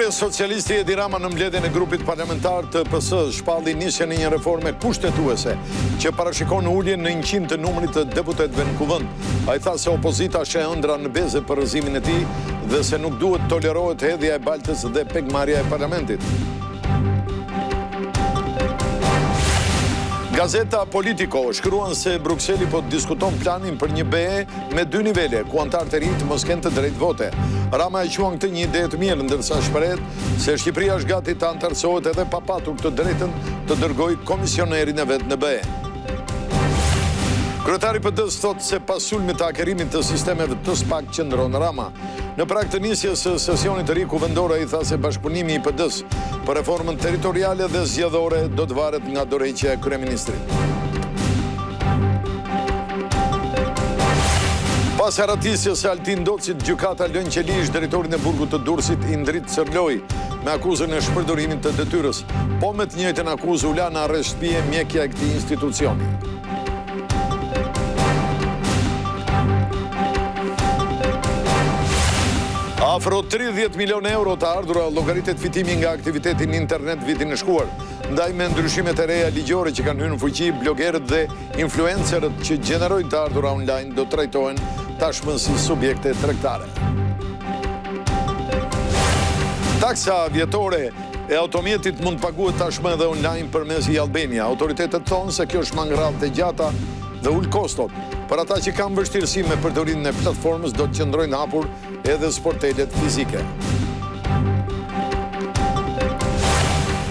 Kryes socialisti Edi Rama në mbledhjen e grupit parlamentar të PS shpalli nisjen e një reforme kushtetuese që parashikon uljen në 100 të numrit të deputetëve në kuvend. Ai tha se opozita sheh ëndra në beze për rrëzimin e tij dhe se nuk duhet tolerohet hedhja e baltës dhe pegmarrja e parlamentit. Gazeta Politico shkruan se Brukseli po diskuton planin për një BE me 2 nivele, ku antarët e rinj mos kenë të drejtë vote. Rama e quan këtë një ide të mirë, ndërsa shpreh se Shqipëria është gati të antarësohet edhe pa patur të drejtën të dërgojë komisionerin e vet në BE. Kryetari PD-s thot se pas sulmit të hakerimit të sistemeve të SPAK qëndron Rama. Në prag të nisjes së sesionit të ri kuvendor ai tha se bashkëpunimi i PD-s për reformën territoriale dhe zgjedhore do të varet nga dorëheqja e kryeministrit. Pas heratisjes së Altin Docit, gjykata lën qelish drejtorin e burgut të Durrësit Indrit Sërloj me akuzën e shpërdorimit të detyrës. Po me të njëjtën akuzë u la në arrest shtëpie mjekja e këtij institucioni. Afro 30 milion euro të ardhura llogaritet fitimi nga aktiviteti në internet vitin e shkuar. Ndaj me ndryshimet e reja ligjore që kanë hyrë në fuqi, blogerët dhe influencerët që gjenerojnë të ardhura online do trajtohen tashmë si subjekte tregtare. Taksa vjetore e automjetit mund paguhet tashmë edhe online përmes Albania. Autoritetet thonë se kjo është mangradhë e gjata dhe ul kostot. Për ata që kanë vështirësi me përdorimin e platformës do të qëndrojnë hapur edhe sportelet fizike.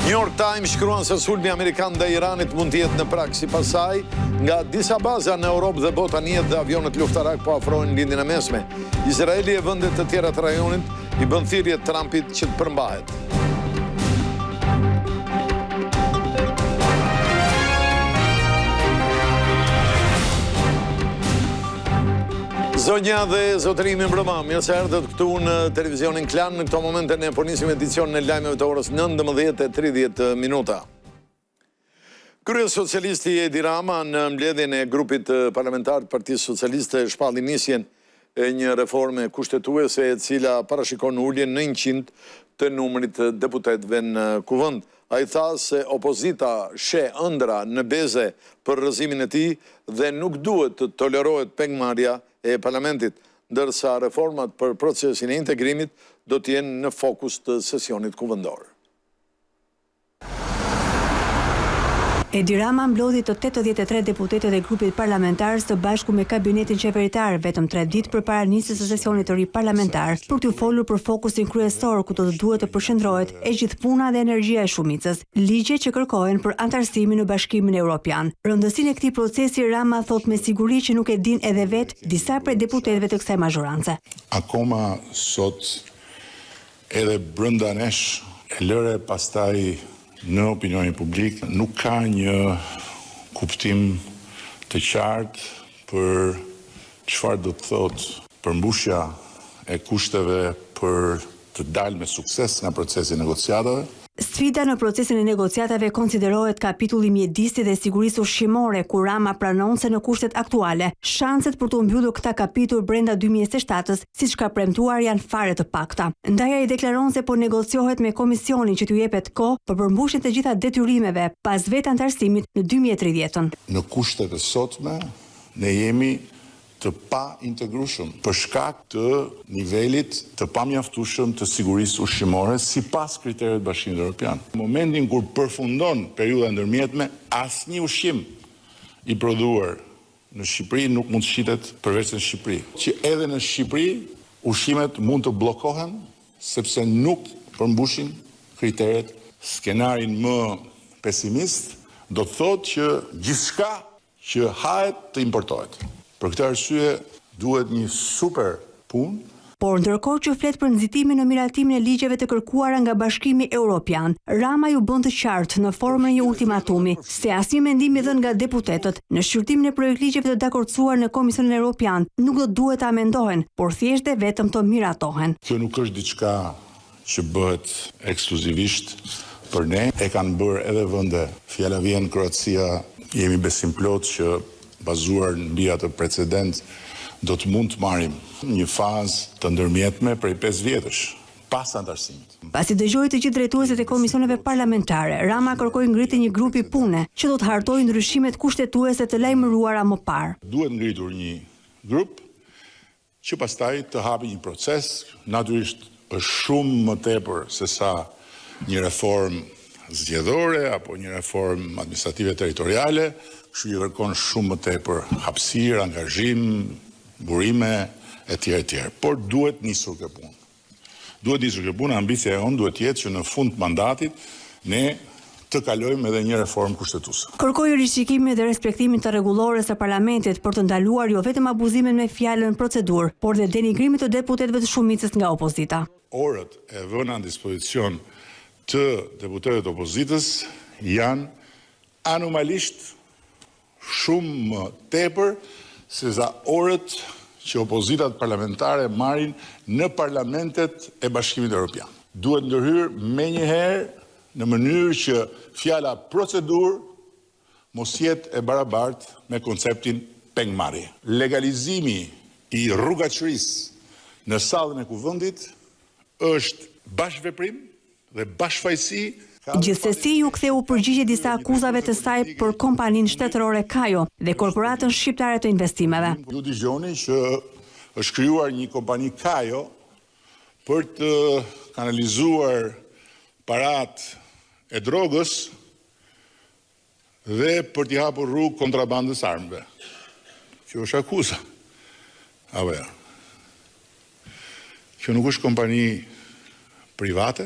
New York Times shkruan se sulmi amerikan ndaj Iranit mund të jetë në prag. Sipas saj, nga disa baza në Europë dhe botë anijet dhe avionet luftarak po afrohen lindjen e mesme. Izraeli e vendet të tjera të rajonit i bën thirrje Trumpit që të përmbahet. Zonja dhe zotërimi mbrëma, mirë se erdhët këtu në televizionin Klan. Në këto momente ne po nisim edicionin e lajmeve të orës 19:30. Kryes socialisti Edi Rama në mbledhjen e grupit parlamentar të Partisë Socialiste shpalli nisjen e një reforme kushtetuese e cila parashikon uljen në 100 të numrit të deputetëve në kuvend. Ai tha se opozita sheh ëndra në beze për rrëzimin e tij dhe nuk duhet të tolerohet pengmarrja e parlamentit, ndërsa reformat për procesin e integrimit do të jenë në fokus të sesionit kuvendor. Edi Rama mblodhi të 83 deputetët e grupit parlamentar së bashku me kabinetin qeveritar vetëm 3 ditë përpara nisjes së sesionit të ri parlamentar për t'u folur për fokusin kryesor ku do të duhet të përshëndrohet e gjithë puna dhe energjia e shumicës, ligje që kërkohen për antarësimin në Bashkimin Evropian. Rëndësinë e këtij procesi Rama thot me siguri që nuk e din edhe vet disa prej deputetëve të kësaj mazhorance. Akoma sot edhe brenda nesh e lëre pastaj në opinionin publik nuk ka një kuptim të qartë për çfarë do të thotë përmbushja e kushteve për të dalë me sukses nga procesi i negociatave. Sfida në procesin e negociatave konsiderohet kapitulli mjedisë dhe sigurisë ushqimore, ku Rama pranon se në kushtet aktuale, shanset për të mbyllur këta kapitull brenda 2027-s, siç ka premtuar, janë fare të pakta. Ndaj ai deklaron se po negociohet me komisionin që t'u jepet kohë për përmbushjen të gjitha detyrimeve pas vetë antarësimit në 2030-ën. Në kushtet e sotme ne jemi të pa integrueshëm për shkak të nivelit të pamjaftueshëm të sigurisë ushqimore sipas kriterëve të Bashkimit Evropian. Në momentin kur përfundon periudha ndërmjetme, asnjë ushqim i prodhuar në Shqipëri nuk mund të shitet përveç në Shqipëri. Që edhe në Shqipëri ushqimet mund të bllokohen sepse nuk përmbushin kriteret. Skenarin më pesimist do të thotë që gjithçka që hahet të importohet. Për këtë arsye duhet një super punë. Por ndërkohë që flet për nxitimin në miratimin e ligjeve të kërkuara nga Bashkimi Evropian, Rama ju bën të qartë në formën e një ultimatumi se asnjë mendim i dhënë nga deputetët në shqyrtimin e projektligjeve të dakordsuar në Komisionin Evropian nuk do duhet të amendohen, por thjesht dhe vetëm të miratohen. Kjo nuk është diçka që bëhet ekskluzivisht për ne, e kanë bërë edhe vende. Fjala vjen Kroacia, jemi besim plot që bazuar mbi atë precedent do të mund të marrim një fazë të ndërmjetme prej 5 vjetësh. pas antarësimit. Pasi dëgjoi të gjithë drejtuesit e komisioneve parlamentare, Rama kërkoi ngritjen e një grupi pune që do të hartojë ndryshimet kushtetuese të lajmëruara më parë. Duhet ngritur një grup që pastaj të hapi një proces, natyrisht është shumë më tepër se sa një reform zgjedhore apo një reform administrative territoriale, kështu që kërkon shumë më tepër hapësirë, angazhim, burime etj. Por duhet nisur kjo punë. Duhet nisur kjo punë, ambicia e on duhet jetë që në fund të mandatit ne të kalojmë edhe një reformë kushtetuese. Kërkoi rishikimin dhe respektimin të rregullores së parlamentit për të ndaluar jo vetëm abuzimin me fjalën procedurë, por dhe denigrimin të deputetëve të shumicës nga opozita. Orët e vëna në dispozicion të deputetëve të opozitës janë anomalisht shumë më tepër se za orët që opozitat parlamentare marrin në parlamentet e Bashkimit Evropian. Duhet ndërhyrë menjëherë në mënyrë që fjala procedurë mos jetë e barabartë me konceptin pengmarrje. Legalizimi i rrugaçërisë në sallën e kuvendit është bashkëveprim dhe bashkëfajësi. Gjithsesi ju ktheu përgjigje disa akuzave të saj për kompaninë shtetërore Kajo dhe korporatën shqiptare të investimeve. Ju dëgjoni që është krijuar një kompani Kajo për të kanalizuar paratë e drogës dhe për t'i hapur rrugë kontrabandës armëve. Kjo është akuza. Apo ja. Kjo nuk është kompani private,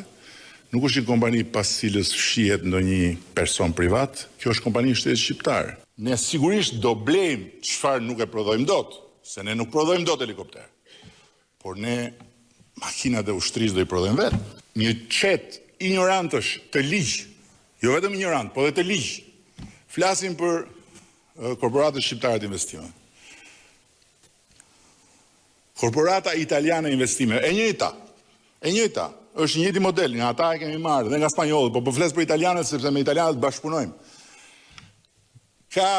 nuk është një kompani pas cilës shihet ndonjë person privat, kjo është kompani shtetit shqiptar. Ne sigurisht do blejmë çfarë nuk e prodhojmë dot, se ne nuk prodhojmë dot helikopter. Por ne makinat e ushtrisë do i prodhojmë vetë. Një çet ignorantësh të ligj, jo vetëm ignorant, por edhe të ligj. Flasin për korporatën shqiptare të investimeve. Korporata italiane investime, e njëjta, është njëjti model, nga ata e kemi marrë, dhe nga spanjollët, po fles për italianët, sepse me italianët bashkëpunojmë. Ka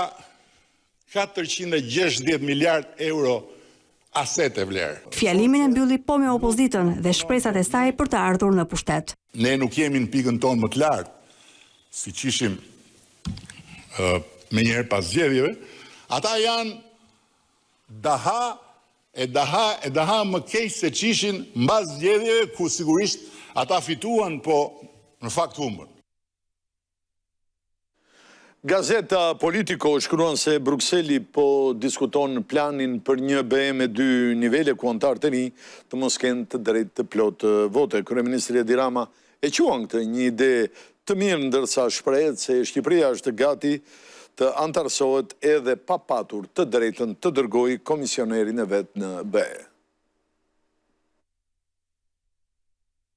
460 miliard euro asete vlerë. Fjalimin e mbylli po me opozitën dhe shpresat e saj për të ardhur në pushtet. Ne nuk jemi në pikën tonë më të lartë, si që ishim me njëherë pas zgjedhjeve, ata janë daha më keq se që ishin mbas zgjedhjeve, ku sigurisht ata fituan, po në fakt humbën. Gazeta Politico shkruan se Brukseli po diskuton planin për një BE me 2 nivele ku antarë të rinj të mos kenë të drejtë të plotë vote. Kryeministri Edi Rama e quan këtë një ide të mirë, ndërsa shprehet se Shqipëria është gati të antarësohet edhe pa patur të drejtën të dërgojë komisionerin e vet në BE.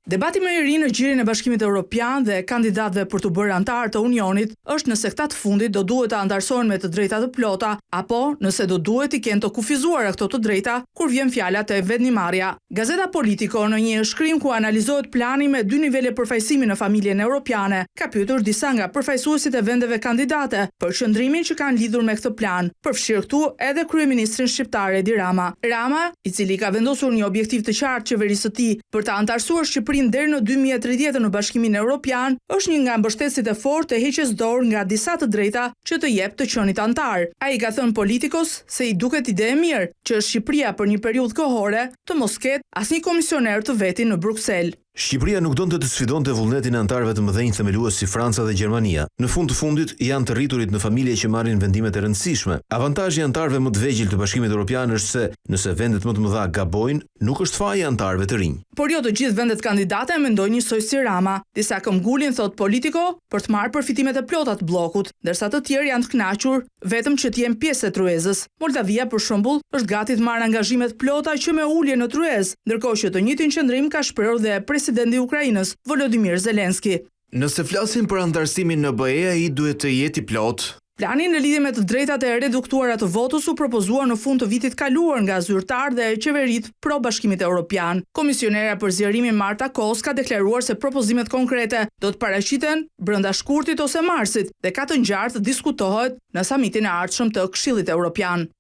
Debati më i ri në gjirin e Bashkimit Evropian dhe kandidatëve për të bërë antar të Unionit është nëse këta të fundit do duhet të antarësohen me të drejta të plota, apo nëse do duhet i kenë të kufizuara këto të drejta kur vjen fjala te vendimmarrja. Gazeta Politico në një shkrim ku analizohet plani me 2 nivele përfaqësimi në familjen europiane, ka pyetur disa nga përfaqësuesit e vendeve kandidate për qëndrimin që kanë lidhur me këtë plan, përfshirë këtu edhe kryeministrin shqiptar Edi Rama. Rama, i cili ka vendosur një objektiv të qartë qeverisë së tij për të antarësuar Shqipërinë deri në 2030 në Bashkimin Evropian, është një nga mbështetësit e fortë të heqjes dorë nga disa të drejta që të jep të qenit antar. Ai ka thënë Politikos se i duket ide e mirë që Shqipëria për një periudhë kohore të mos ketë asnjë komisioner të veti në Bruksel. Shqipëria nuk donte të sfidonte vullnetin e antarëve të mëdhenj themelues si Franca dhe Gjermania. Në fund të fundit janë të rriturit në familje që marrin vendimet e rëndësishme. Avantazhi i antarëve më të vegjël të Bashkimit Evropian është se nëse vendet më të mëdha gabojnë, nuk është faji antarëve të rinj. Por jo të gjithë vendet kandidate mendojnë njësoj si Rama. Disa këmbgulin thot Politico për të marrë përfitimet e plota të bllokut, ndërsa të tjerë janë të kënaqur vetëm që të jenë pjesë e tryezës. Moldavia për shembull është gati të marrë angazhimet plota që me ulje në tryezë, ndërkohë që të njëjtin qëndrim ka shprehur dhe presidenti i Ukrainës, Volodymyr Zelenski. Nëse flasim për antarësimin në BE, ai duhet të jetë i plot. Plani në lidhje me të drejtat e reduktuara të votës u propozuar në fund të vitit kaluar nga zyrtar dhe qeverit pro Bashkimit Evropian. Komisionera për zgjerimin Marta Kos ka deklaruar se propozimet konkrete do të paraqiten brenda shkurtit ose marsit dhe ka të ngjartë të diskutohet në samitin e ardhshëm të Këshillit Evropian.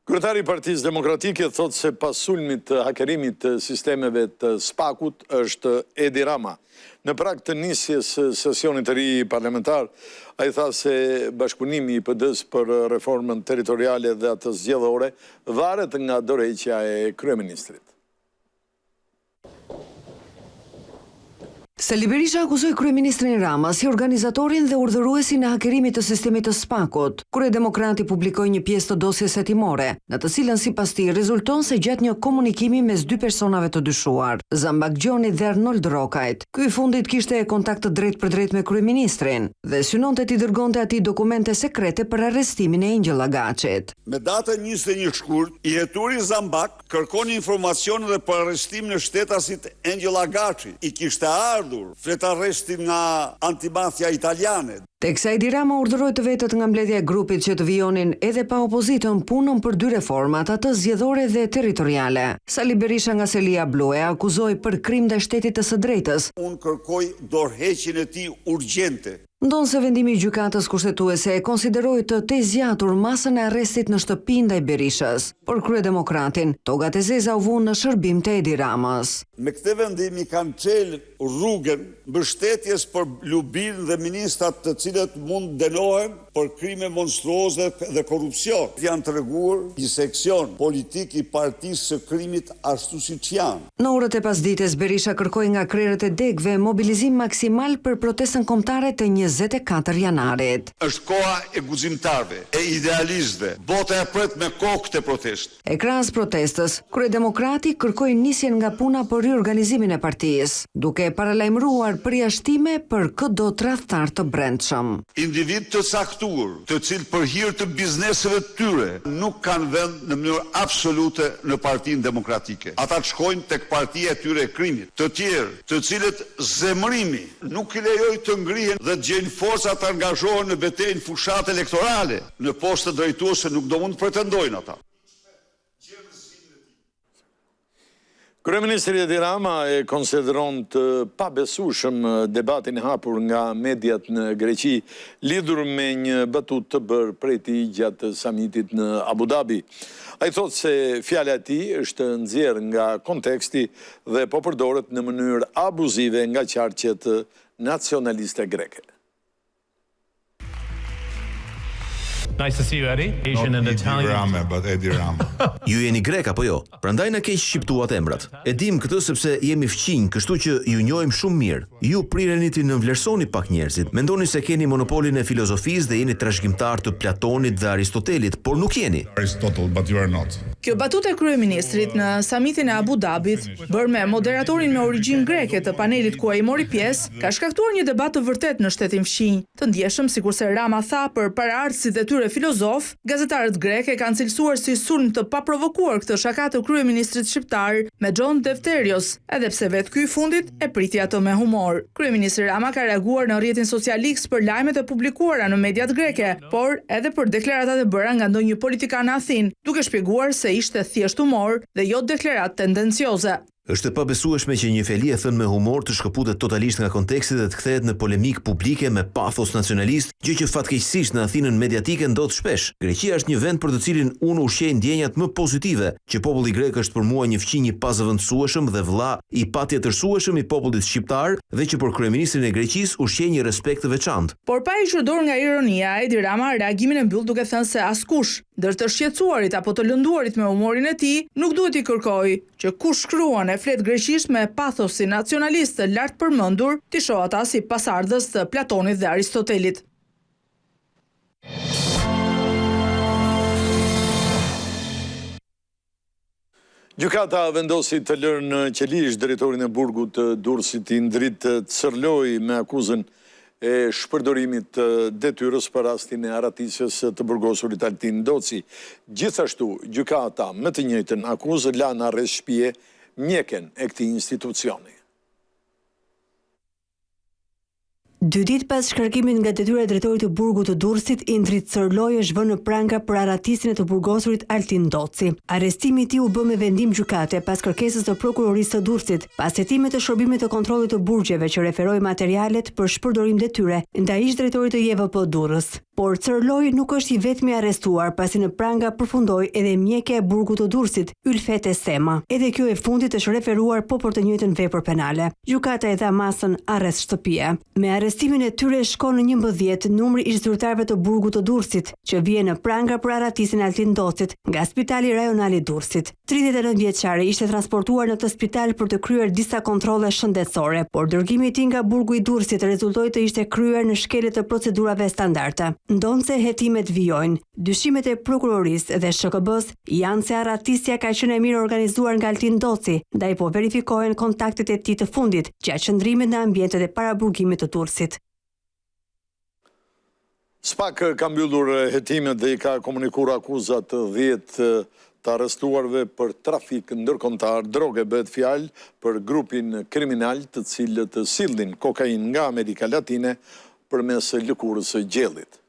Kryetari i Partisë Demokratike thotë se pas sulmit të hakerimit të sistemeve të SPAK-ut është Edi Rama. Në prag të nisjes së sesionit të ri parlamentar, ai tha se bashkëpunimi i PD-s për reformën territoriale dhe atë zgjedhore varet nga dorëheqja e kryeministrit. Sali Berisha akuzoi kryeministrin Rama si organizatorin dhe urdhëruesin e hakerimit të sistemit të SPAK-ut. Kryedemokrati publikoi një pjesë të dosjes hetimore, në të cilën sipas tij rezulton se gjatë një komunikimi mes dy personave të dyshuar, Zambak Gjoni dhe Arnold Rokajt, ky i fundit kishte kontakt të drejt me kryeministrin dhe synonte t'i dërgonte atij dokumente sekrete për arrestimin e Engjëll Agaçit. Me datën 21 shkurt, i heturi Zambak kërkon informacione dhe për arrestimin e shtetasit Engjëll Agaçi. I kishte flet arrestin nga antimafia italiane. Teksa Edi Rama urdhëroi të vetët nga mbledhja e grupit që të vijonin edhe pa opozitën punën për dy reformat, atë zgjedhore dhe territoriale. Sali Berisha nga Selia Blu e akuzoi për krim ndaj shtetit të së drejtës. Unë kërkoj dorëheqjen e tij urgjente. Ndonë se vendimi i gjykatës kushtetuese e konsideroi të zgjatur masën e arrestit në shtëpi ndaj Berishës, por kryedemokratin togat e zeza u vunë në shërbim të Edi Ramës. Me këtë vendim i kanë çelë rrugën mbështetjes për Lubin dhe ministrat të cilët mund dënohen për krime monstruoze dhe korrupsion. Janë treguar një seksion politik i Partisë së Krimit ashtu siç janë. Në orët e pasdites Berisha kërkoi nga krerët e degëve mobilizim maksimal për protestën kombëtare të 24 janarit. Është koha e guximtarëve, e idealistëve. Bota e pret me kohë këtë protestë. E krahas protestës, kryedemokrati kërkoi nisjen nga puna për riorganizimin e partisë, duke paralajmëruar përjashtime për çdo tradhtar të brendshëm. Individ të caktuar, të cilët për hir të bizneseve të tyre nuk kanë vend në mënyrë absolute në Partinë Demokratike. Ata të shkojnë tek partia e tyre e krimit. Të tjerë, të cilët zemrimi nuk i lejoj të ngrihen dhe të gjejnë forca të angazhohen në betejën fushat elektorale, në postë drejtuese nuk do mund të pretendojnë ata. Kryeministri Edi Rama e konsideron të pabesueshëm debatin e hapur nga mediat në Greqi lidhur me një batutë të bërë prej tij gjatë samitit në Abu Dhabi. Ai thotë se fjala e tij është nxjerrë nga konteksti dhe po përdoret në mënyrë abuzive nga qarqet nacionaliste greke. Nice to see you, Eddie. Asian and Italian. Rama, but Edi Rama. Ju jeni grek apo jo? Prandaj na keq shqiptuat emrat. E dim këtë sepse jemi fqinj, kështu që ju njohim shumë mirë. Ju prireni të nënvlerësoni pak njerëzit. Mendoni se keni monopolin e filozofisë dhe jeni trashëgimtar të Platonit dhe Aristotelit, por nuk jeni. Aristotle, but you are not. Kjo batutë e kryeministrit në samitin e Abu Dhabit, bërë me moderatorin me origjinë greke të panelit ku ai mori pjesë, ka shkaktuar një debat të vërtet në shtetin fqinj, të ndjeshëm sikurse Rama tha për paraardhësit e tyre filozof, gazetarët greke kanë cilësuar si sulm të paprovokuar këtë shaka të kryeministrit shqiptar me John Defterios, edhe pse vetë ky i fundit e priti ato me humor. Kryeministri Rama ka reaguar në rrjetin social X për lajmet e publikuara në mediat greke, por edhe për deklaratat e bëra nga ndonjë politikan në Athinë, duke shpjeguar se ishte thjesht humor dhe jo deklaratë tendencioze. Është e pabesueshme që një fjali e thënë me humor të shkëputet totalisht nga konteksti dhe të kthehet në polemik publike me pathos nacionalist, gjë që fatkeqësisht në Athinën mediatike ndodh shpesh. Greqia është një vend për të cilin unë ushqej ndjenjat më pozitive, që populli grek është për mua një fqinj i pazëvendësueshëm dhe vëlla i patjetërsueshëm i popullit shqiptar dhe që për kryeministrin e Greqisë ushqej një respekt të veçantë. Por pa i shërdor nga ironia, Edi Rama reagimin e mbyll duke thënë se askush, ndër të shqetësuarit apo të lënduarit me humorin e tij, nuk duhet i kërkojë që kush shkruan e flet greqisht me pathosin nacionalist të lartë përmendur, t'i shoh ata si pasardhës të Platonit dhe Aristotelit. Gjykata vendosi të lërë në qelish drejtorin e burgut të Durrësit Indrit Cërloj me akuzën e shpërdorimit të detyrës për rastin e aratisjes të burgosurit Altin Doci. Gjithashtu, gjykata me të njëjtën akuzë la në arrest shtëpie mjeken e këtij institucioni. 2 ditë pas shkarkimit nga detyra e drejtorit të burgut të Durrësit, Indrit Cërloj është vënë në pranga për aratisin e të burgosurit Altin Doci. Arrestimi i tij u bë me vendim gjykate pas kërkesës të prokurorisë të Durrësit, pas hetimit të shërbimit të kontrollit të burgjeve që referoi materialet për shpërdorim detyre ndaj ish drejtorit të JVP Durrës. Por Cërloj nuk është i vetmi arrestuar, pasi në pranga përfundoi edhe mjekja e burgut të Durrësit, Ylfete Sema. Edhe kjo e fundit është referuar po për të njëjtën vepër penale. Gjykata e dha masën arrest shtëpie. Me arrestimin e tyre shkon në 11 numri i zyrtarëve të burgut të Durrësit, që vjen në pranga për arratisin e Altin Docit nga Spitali Rajonal i Durrësit. 39 vjeçari ishte transportuar në të spital për të kryer disa kontrolle shëndetësore, por dërgimi i tij nga burgu i Durrësit rezultoi të ishte kryer në shkelje të procedurave standarde. Ndonse hetimet vijojnë, dyshimet e prokurorisë dhe SHKB-s janë se arratisja ka qenë mirë organizuar nga Altin Doci, ndaj po verifikohen kontaktet e tij të fundit, gjatë qëndrimit në ambientet e paraburgimit të Durrësit. SPAK ka mbyllur hetimet dhe i ka komunikuar akuzat 10 të arrestuarve për trafik ndërkombëtar droge. Bëhet fjalë për grupin kriminal të cilët sillnin kokainë nga Amerika Latine përmes lëkurës së gjellit.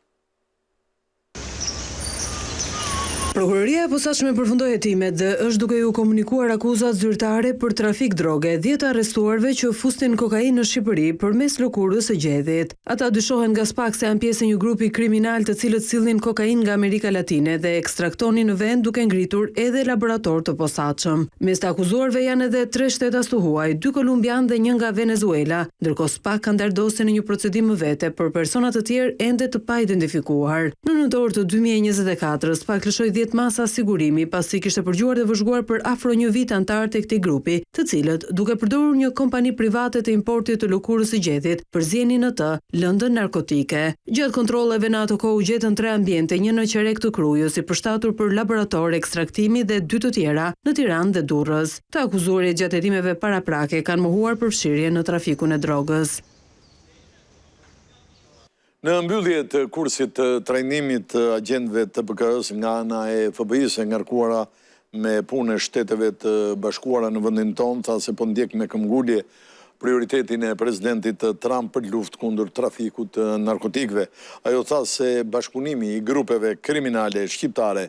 Prokuroria e posaçme përfundoi hetimet dhe është duke ju komunikuar akuzat zyrtare për trafik droge 10 arrestuarve që fusnin kokainë në Shqipëri përmes lëkurës së gjellit. Ata dyshohen nga SPAK se janë pjesë e një grupi kriminal të cilët sillnin kokainë nga Amerika Latine dhe ekstraktonin në vend duke ngritur edhe laborator të posaçëm. Mes të akuzuarve janë edhe 3 shtetas të huaj, 2 kolumbian dhe 1 nga Venezuela, ndërkohë SPAK ka ndardosur në një procedim më vete për persona të tjerë ende të pa identifikuar. Në nëntor të 2024, SPAK lëshoi 10 masa sigurimi pasi kishte përgjuar dhe vëzhguar për afro një vit antarë të këtij grupi, të cilët, duke përdorur një kompani private të importit të lëkurës së gjettit, përzienin në të lëndën narkotike. Gjatë kontrolleve në ato kohë u gjetën 3 ambiente, një në qerek të Krujës, i përshtatur për laborator ekstraktimi dhe 2 të tjera në Tiranë dhe Durrës. Të akuzuarit gjatë hetimeve paraprake kanë mohuar përfshirje në trafikun e drogës. Në mbyllje të kursit të trajnimit të agjentëve të BK-s nga ana e FBI-s e ngarkuara me punë Shteteve të Bashkuara në vendin tonë, tha se po ndjek me këmbgulje prioritetin e presidentit Trump për luftë kundër trafikut të narkotikëve. Ajo tha se bashkëpunimi i grupeve kriminale shqiptare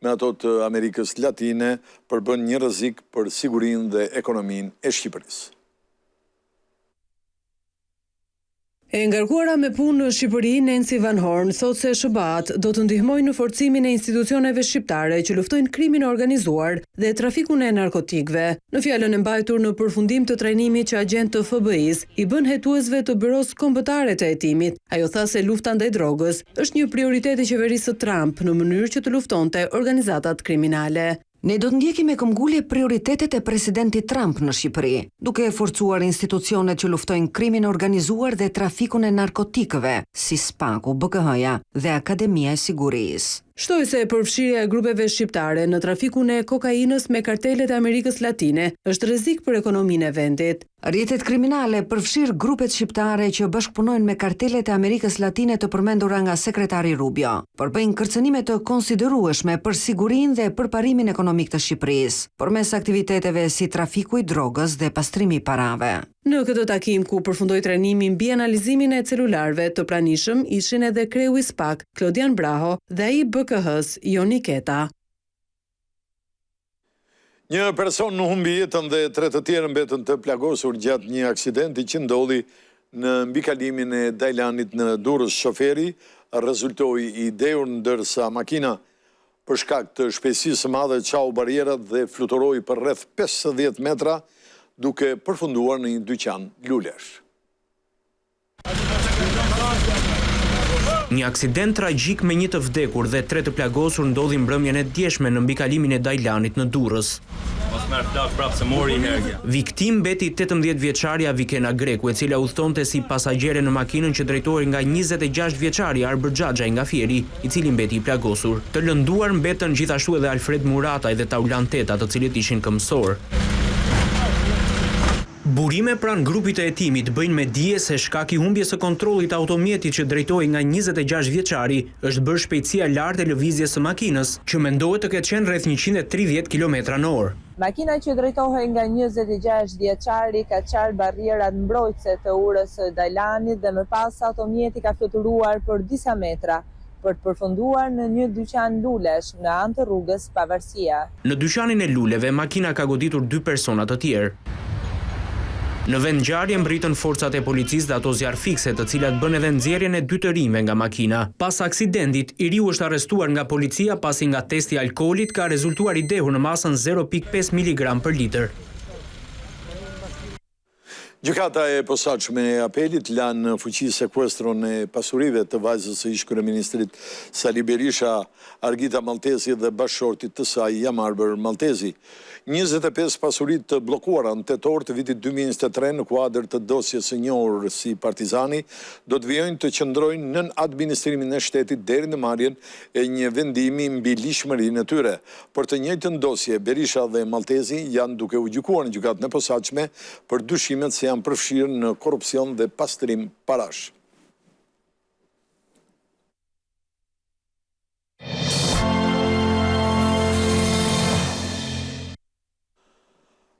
me ato të Amerikës Latine përbën një rrezik për sigurinë dhe ekonominë e Shqipërisë. E ngarkuara me punë në Shqipëri, Nancy Van Horn thot se SBA-t do të ndihmojnë në forcimin e institucioneve shqiptare që luftojnë krimin e organizuar dhe trafikun e narkotikëve. Në fjalën e mbajtur në përfundim të trajnimit që agent të FBI-s i bën hetuesve të Byros Kombëtare të Hetimit, ajo tha se lufta ndaj drogës është një prioritet i qeverisë së Trump në mënyrë që të luftonte organizatat kriminale. Ne do të ndjekim me këmbgulje prioritetet e presidentit Trump në Shqipëri, duke e forcuar institucionet që luftojnë krimin organizuar dhe trafikun e narkotikëve, si SPAK-u, BKH-ja dhe Akademia e Sigurisë. Shtoi se përfshirja e grupeve shqiptare në trafikun e kokainës me kartelet e Amerikës Latine është rrezik për ekonominë e vendit. Rrjetet kriminale përfshir grupet shqiptare që bashkëpunojnë me kartelet e Amerikës Latine të përmendura nga sekretari Rubio, përbëjnë kërcënime të konsiderueshme për sigurinë dhe përparimin ekonomik të Shqipërisë, përmes aktiviteteve si trafiku i drogës dhe pastrimi i parave. Në këtë takim ku përfundoi trajnimi mbi analizimin e celularëve të pranishëm, ishin edhe kreu i SPAK, Klodian Braho, dhe ai i BKH-s, Joni Keta. Një person në humbi jetën dhe 3 të tjerë mbetën të plagosur gjatë një aksidenti që ndodhi në mbikalimin e Dajlanit në Durrës. Shoferi rezultoi i dehur ndërsa makina për shkak të shpejtësisë së madhe çau barierat dhe fluturoi për rreth 50 metra duke përfunduar në një dyqan lulesh. Një aksident tragjik me 1 të vdekur dhe 3 të plagosur ndodhi mbrëmjen e djeshme në mbikalimin e Dajlanit në Durrës. Viktim mbeti 18 vjeçaria Vikena Greku, e cila udhtonte si pasagjere në makinën që drejtohej nga 26 vjeçari Arbër Xhaxhaj nga Fieri, i cili mbeti i plagosur. Të lënduar mbetën gjithashtu edhe Alfred Murataj dhe Taulan Teta, të cilët ishin këmbësor. Burime pranë grupit të hetimit bëjnë me dije se shkak i humbjes së kontrollit automjetit që drejtohej nga 26 vjeçari është bërë shpejtësia lartë e lëvizjes së makinës, që mendohet të ketë qenë rreth 130 km/h. Makina që drejtohej nga 26 vjeçari ka qarë barrierat mbrojtëse të urës së Dajlanit dhe më pas automjeti ka fluturuar për disa metra për të përfunduar në një dyqan lulesh në anë të rrugës Pavarësia. Në dyqanin e luleve makina ka goditur 2 persona të tjerë. Në vend ngjarje mbritën forcat e policisë dhe ato zjarr fikse, të cilat bën edhe nxjerrjen e dytërime nga makina. Pas aksidentit, i riu është arrestuar nga policia pasi nga testi i alkoolit ka rezultuar i dehur në masën 0.5 mg per litër. Gjykata e posaçme e apelit lanë fuqi sekuestron e pasurive të vajzës së ish kryeministrit Sali Berisha, Argita Maltezi dhe bashkëshortit të saj Jamarbër Maltezi. 25 pasurit të blokuara në tetor të vitit 2023 në kuadër të dosjes së njohur si Partizani do të vijojnë të qëndrojnë nën administrimin e shtetit deri në marrjen e një vendimi mbi lishmërinë e tyre. Për të njëjtën dosje, Berisha dhe Maltezi janë duke u gjykuar në gjykatën e posaçme për dyshimet se janë përfshirë në korrupsion dhe pastrim parash.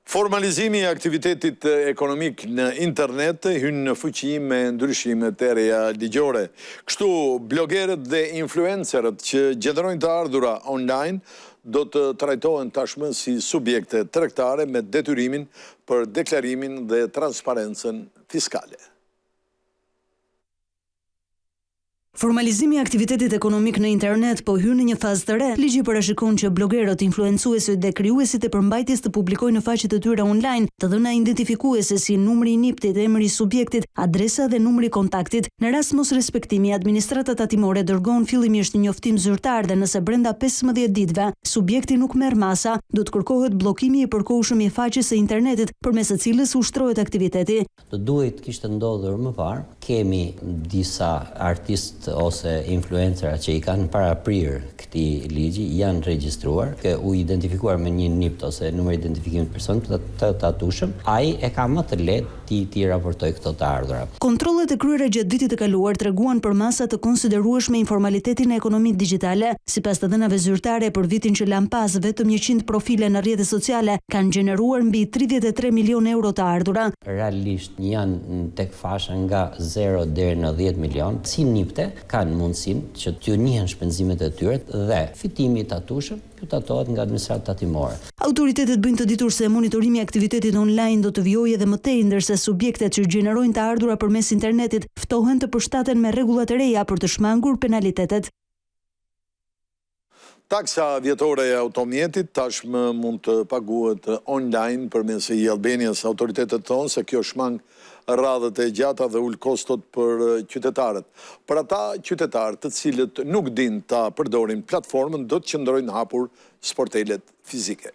Formalizimi i aktivitetit ekonomik në internet hyn në fuqi me ndryshime të reja ligjore. Kështu, blogerët dhe influencerët që gjenderojnë të ardhura online do të trajtohen tashmë si subjekte tregtare me detyrimin për deklarimin dhe transparencën fiskale. Formalizimi i aktivitetit ekonomik në internet po hyn në një fazë të re. Ligji parashikon që blogerët, influencuesit dhe krijuesit e përmbajtjes të publikojnë në faqet e tyre online të dhëna identifikuese si numri i NIP-it, emri i subjektit, adresa dhe numri i kontaktit. Në rast mos respektimi, administrata tatimore dërgon fillimisht një njoftim zyrtar dhe nëse brenda 15 ditëve subjekti nuk merr masa, do të kërkohet bllokimi i përkohshëm i faqes së internetit përmes së cilës ushtrohet aktiviteti. Do duhet kishte ndodhur më parë. Kemi disa artistë ose influencera që i kanë paraprirë këtij ligji, janë regjistruar, që u identifikuar me një NIP ose numër identifikimit person të tatueshëm, ai e ka më të lehtë ti raportoj këto të ardhura. Kontrollet e kryera gjatë vitit të kaluar treguan për masa të konsiderueshme informalitetin e ekonomisë digjitale. Sipas të dhënave zyrtare për vitin që lan pas, vetëm 100 profile në rrjetet sociale kanë gjeneruar mbi 33 milion euro të ardhura. Realisht janë tek fasha nga 0 deri në 10 milion. Si nipte kanë mundësinë që t'ju njihen shpenzimet e tyre dhe fitimi i tatueshëm ju tatohet nga administrata tatimore. Autoritetet bëjnë të ditur se monitorimi i aktivitetit online do të vijojë edhe më tej, ndërsa subjektet që gjenerojnë të ardhura përmes internetit ftohen të përshtaten me rregullat e reja për të shmangur penalitetet. Taksa vjetore e automjetit tashmë mund të paguhet online përmes e-Albanias. Autoritetet thonë se kjo shmang radhët e gjata dhe ul kostot për qytetarët. Për ata qytetarët të cilët nuk din ta përdorin platformën, do të qëndrojnë hapur sportelet fizike.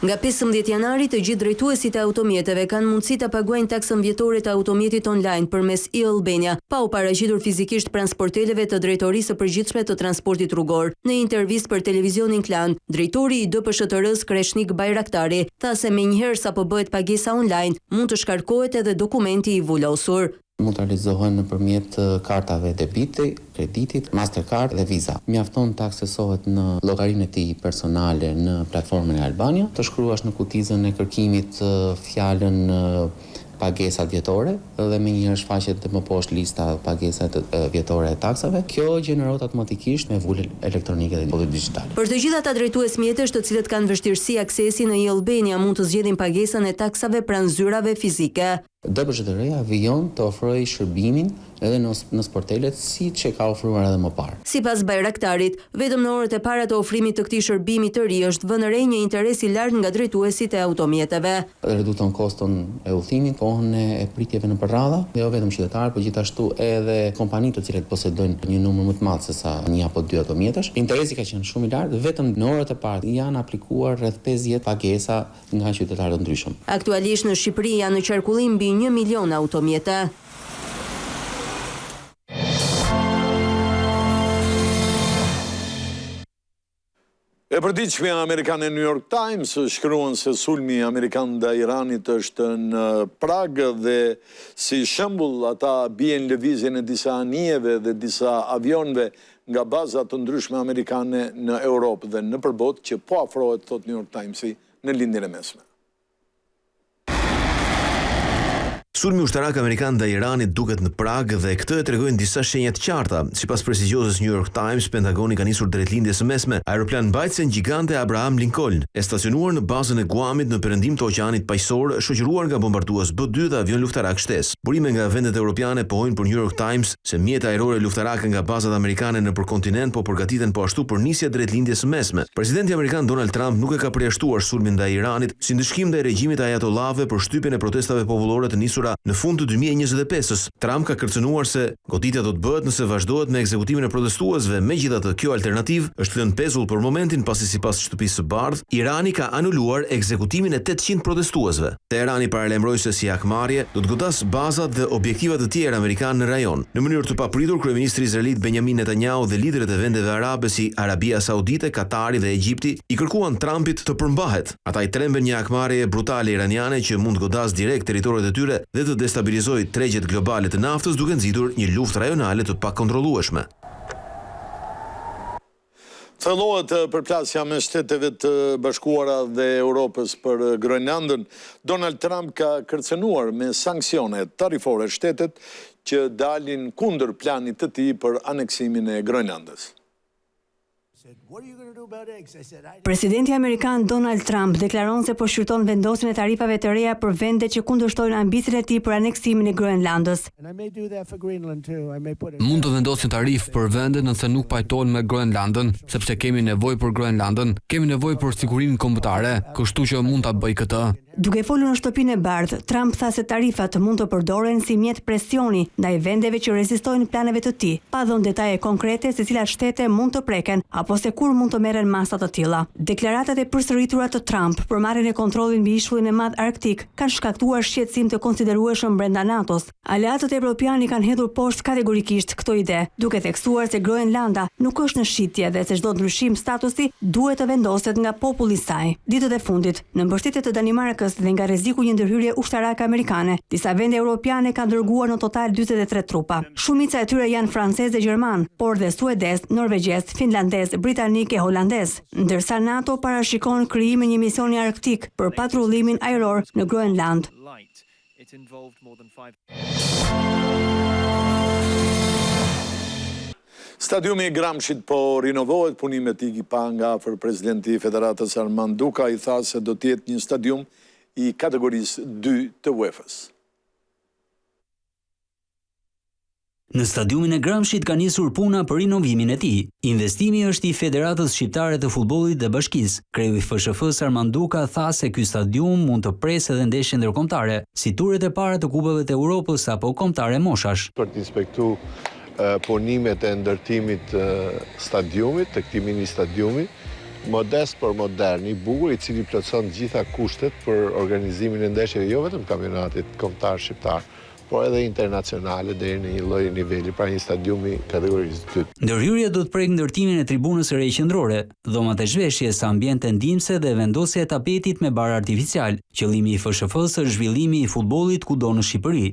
Nga 15 janari të gjithë drejtuesit e automjeteve kanë mundësi ta paguajnë taksën vjetore të automjetit online përmes e-Albania, pa u paraqitur fizikisht pranë sporteleve të Drejtorisë së Përgjithshme të Transportit Rrugor. Në intervistë për televizionin Klan, drejtori i DPSHTR-s Kreshnik Bajraktari tha se menjëherë sapo bëhet pagesa online, mund të shkarkohet edhe dokumenti i vulosur. Mund të realizohen nëpërmjet kartave debiti, kreditit, Mastercard dhe Visa. Mjafton të aksesohet në llogarinë e tij personale në platformën e Albania, të shkruash në kutizën e kërkimit fjalën pagesat vjetore dhe menjëherë shfaqet më poshtë lista pagesat vjetore e taksave. Kjo gjenerohet automatikisht me vulje elektronike dhe digjitale. Për të gjithë ata drejtues mjetesh të cilët kanë vështirësi aksesi në e-Albania mund të zgjedhin pagesën e taksave pranë zyrave fizike. DPSHTR-ja vijon të ofrojë shërbimin edhe në sportelet siç e ka ofruar edhe më parë. Sipas Bajraktarit, vetëm në orët e para të ofrimit të këtij shërbimi të ri është vënë re një interes i lartë nga drejtuesit e automjeteve. Redukton koston e udhëtimit, kohën e pritjeve në përradha, jo vetëm qytetarë, por gjithashtu edhe kompanitë të cilat posedojnë një numër më të madh se sa një apo dy automjetesh. Interesi ka qenë shumë i lartë, vetëm në orët e para janë aplikuar rreth 50 pagesa nga qytetarë të ndryshëm. Aktualisht në Shqipëri janë në qarkullim mbi 1 milion automjete. E përditshmja amerikane New York Times shkruan se sulmi amerikan ndaj Iranit është në prag dhe si shembull ata bien lëvizjen e disa anijeve dhe disa avionëve nga baza të ndryshme amerikane në Europë dhe në përbot që po afrohet, thot New York Timesi, në lindjen e mesme. Sulmi ushtarak amerikan ndaj Iranit duket në prag dhe këtë e tregojnë disa shenja të qarta. Sipas prestigjozës New York Times, Pentagoni ka nisur drejtlindjes së mesme aeroplan mbajtësen gjigante Abraham Lincoln, e stacionuar në bazën e Guamit në perëndim të Oqeanit Paqësor, shoqëruar nga bombardues B-2 dhe avion luftarak shtesë. Burime nga vendet europiane pohojnë për New York Times se mjete ajrore luftarake nga bazat amerikane nëpër kontinent po përgatiten po ashtu për nisje drejtlindjes së mesme. Presidenti amerikan Donald Trump nuk e ka përjashtuar sulmin ndaj Iranit si ndëshkim ndaj regjimit ajatollave për shtypjen e protestave popullore të nisura në fund të 2025-s. Trump ka kërcënuar se goditja do të bëhet nëse vazhdohet me ekzekutimin e protestuesve, megjithatë kjo alternativë është lënë pezull për momentin pasi sipas shtëpisë së bardhë, Irani ka anuluar ekzekutimin e 800 protestuesve. Teherani paralajmëroi se si hakmarrje do të godas bazat dhe objektiva të tjera amerikanë në rajon. Në mënyrë të papritur, kryeministri izraelit Benjamin Netanyahu dhe liderët e vendeve arabe si Arabia Saudite, Katari dhe Egjipti i kërkuan Trumpit të përmbahet. Ata i tremben një hakmarrje brutale iraniane që mund godas direkt territoret e tyre dhe të destabilizojë tregjet globale të naftës duke nxitur një luftë rajonale të pakontrollueshme. Thellohet përplasja me Shteteve të Bashkuara dhe Europës për Groenlandën. Donald Trump ka kërcënuar me sanksione tarifore shtetet që dalin kundër planit të tij për aneksimin e Groenlandës. Presidenti amerikan Donald Trump deklaron se po shqyrton vendosjen e tarifave të reja për vendet që kundërshtojnë ambicien e tij për aneksimin e Groenlandës. Mund të vendosin tarif për vendet nëse nuk pajtohen me Groenlandën, sepse kemi nevojë për Groenlandën, kemi nevojë për sigurinë kombëtare, kështu që mund ta bëj këtë. Duke folur në Shtëpinë e Bardhë, Trump tha se tarifat mund të përdoren si mjet presioni ndaj vendeve që rezistojnë planeve të tij, pa dhënë detaje konkrete se cilat shtete mund të preken apo se kur mund të merren masa të tilla. Deklaratat e përsëritura të Trump për marrjen e kontrollit mbi ishkullin e Madh Arktik kanë shkaktuar shqetësim të konsiderueshëm brenda NATO-s. Aleatët evropianë kanë hedhur poshtë kategorikisht këtë ide, duke theksuar se Groenlanda nuk është në shitje dhe se çdo ndryshim statusi duhet të vendoset nga populli i saj. Ditët e fundit, në mbështetje të Danimarkës dhe nga rreziku një ndërhyrje ushtarake amerikane, disa vende europiane kanë dërguar në total 43 trupa. Shumica e tyre janë francez dhe gjerman, por dhe suedez, norvegjez, finlandez, britanik e holandez, ndërsa NATO parashikon krijimin një misioni arktik për patrullimin ajror në Groenland. Stadiumi i Gramshit po rinovohet, punimet i pa nga afër presidenti i Federatës Armand Duka i tha se do të jetë një stadium i kategorisë 2 të UEFA-s. Në stadiumin e Gramshit ka nisur puna për rinovimin e tij. Investimi është i Federatës Shqiptare të Futbollit dhe Bashkisë. Kreu i FSHF-s Armand Duka tha se ky stadium mund të presë edhe ndeshje ndërkombëtare, si turet e para të kupave të Europës apo kombëtare moshash. Për të inspektuar punimet e ndërtimit të stadiumit, të këtij mini stadiumi, modest por modern, i bukur, i cili plotëson gjitha kushtet për organizimin e ndeshjeve jo vetëm kampionatit kombëtar shqiptar, por edhe internacionale deri në një lloj niveli, pra një stadiumi kategorisë 2. Ndërhyrja do të prek ndërtimin e tribunës së re qendrore, dhomat e zhveshjes, ambiente ndihmëse dhe vendosja e tapetit me bar artificial. Qëllimi i FSHF-s është zhvillimi i futbollit kudo në Shqipëri.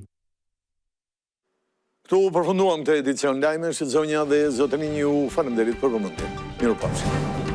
Këtu përfunduam këtë edicion lajmesh, zonja dhe zotërinj, ju faleminderit për vëmendjen. Mirupafshim.